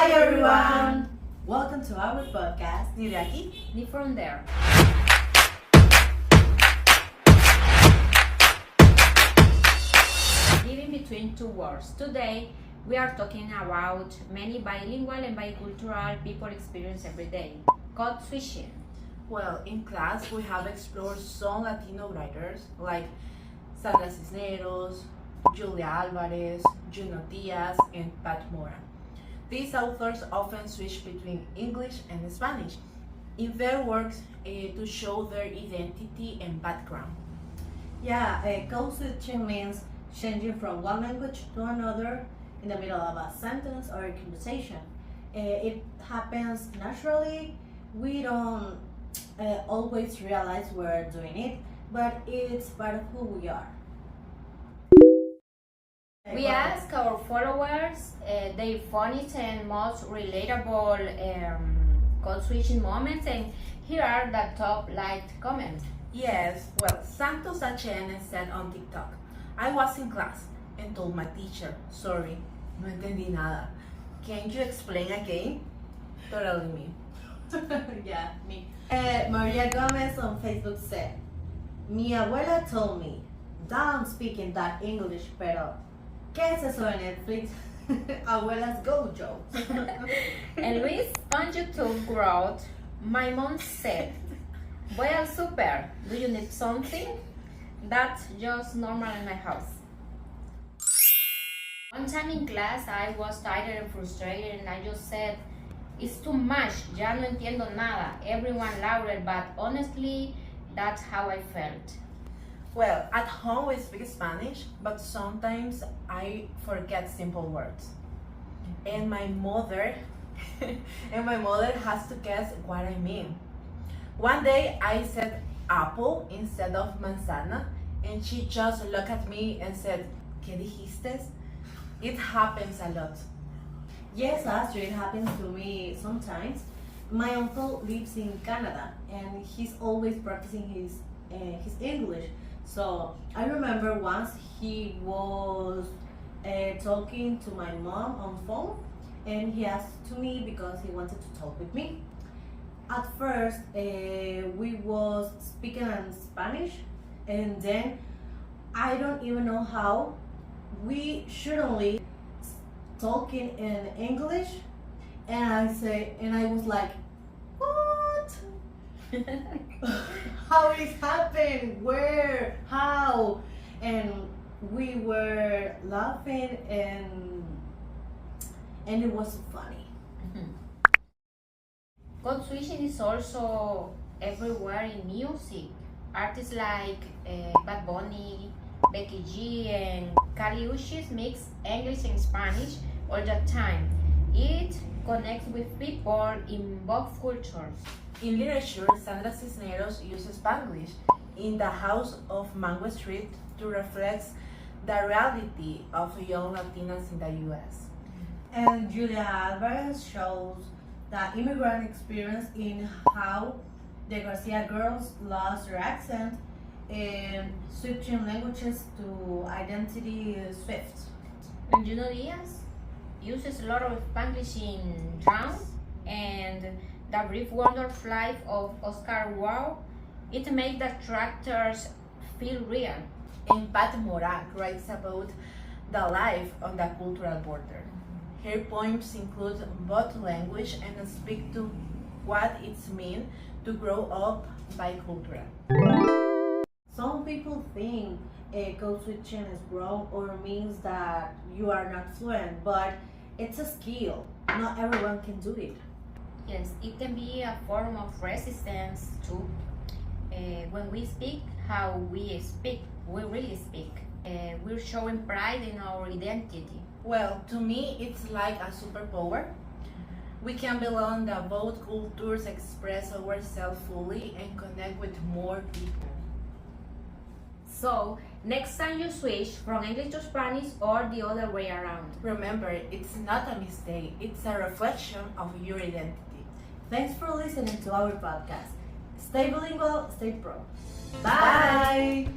Hi everyone! Welcome to our podcast, Ni de Aquí, Ni from there. Living between two worlds. Today, we are talking about many bilingual and bicultural people experience every day. Code switching. Well, in class we have explored some Latino writers like Sandra Cisneros, Julia Alvarez, Juno Diaz, and Pat Mora. These authors often switch between English and Spanish in their works to show their identity and background. Yeah, code switching means changing from one language to another in the middle of a sentence or a conversation. It happens naturally. We don't always realize we're doing it, but it's part of who we are. We ask our followers their funniest and most relatable code switching moments, and here are the top liked comments. Yes, well, Santos HN said on TikTok, I was in class and told my teacher, sorry, no entendí nada. Can you explain again? Totally me. Yeah, me. Maria Gomez on Facebook said, Mi abuela told me, don't speak in that English, pero ¿qué es eso de Netflix? Abuelas go jokes. And Luis on YouTube wrote, my mom said, voy al super, do you need something? That's just normal in my house. One time in class I was tired and frustrated and I just said, it's too much, ya no entiendo nada, everyone louder, but honestly, that's how I felt. Well, at home we speak Spanish, but sometimes I forget simple words. And my mother has to guess what I mean. One day I said apple instead of manzana, and she just looked at me and said, ¿Qué dijiste? It happens a lot. Yes, Astrid, it happens to me sometimes. My uncle lives in Canada and he's always practicing his English. So I remember once he was talking to my mom on phone and he asked to me because he wanted to talk with me. At first, we was speaking in Spanish and then I don't even know how we shouldn't talking in English, and I was like, what? How it happened? Where? How? And we were laughing, and it was funny. Code switching is also everywhere in music. Artists like Bad Bunny, Becky G, and Kali Uchis mix English and Spanish all the time. It connects with people in both cultures. In literature, Sandra Cisneros uses Spanglish in The House of Mango Street to reflect the reality of young Latinas in the US. And Julia Alvarez shows the immigrant experience in how the Garcia girls lost their accent and switching languages to identity shift. And Juno Diaz uses a lot of Spanglish in Drown and The Brief Wonderful Life of Oscar Wilde. It makes the characters feel real. And Pat Mora writes about the life on the cultural border. Her poems include both language and speak to what it means to grow up bicultural. Some people think code switching is wrong or means that you are not fluent, but it's a skill. Not everyone can do it. Yes, it can be a form of resistance too. When we speak how we speak, we really speak. We're showing pride in our identity. Well, to me, it's like a superpower. We can belong that both cultures express ourselves fully and connect with more people. So, next time you switch from English to Spanish or the other way around. Remember, it's not a mistake, it's a reflection of your identity. Thanks for listening to our podcast. Stay bilingual, stay pro. Bye!